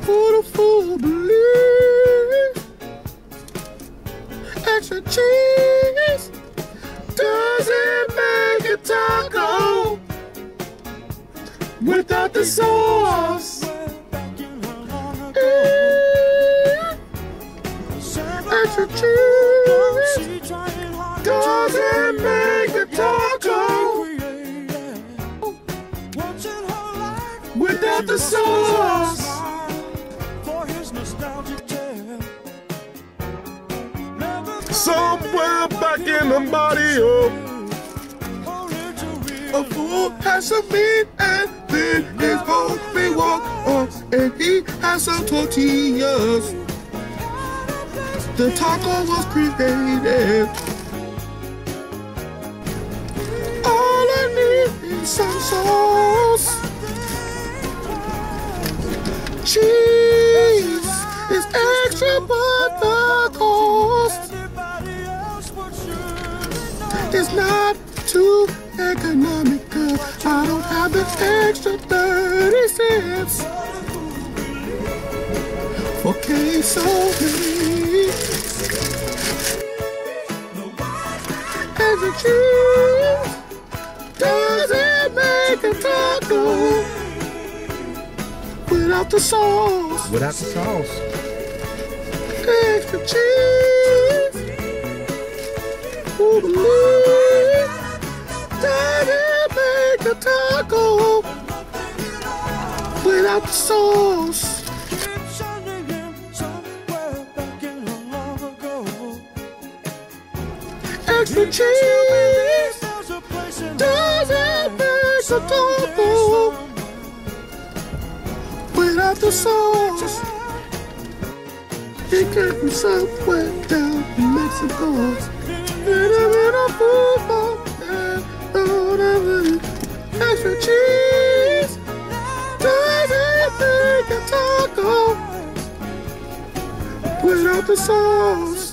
for the full belief. Extra cheese doesn't make a taco without the sauce. Extra cheese doesn't make a taco without the sauce. Somewhere back in the barrio, a fool has some meat and then his homie walk on, and he has some tortillas. The taco was created. All I need is some sauce. Cheese is extra, but the cost is not too economical. I don't have the extra 30 cents for queso. Extra cheese doesn't make a taco without the sauce. Without the sauce. Extra cheese, doesn't make a taco without the sauce. Extra cheese doesn't make a taco without the sauce. It came from somewhere down in Mexico. Extra cheese doesn't make a taco without the sauce.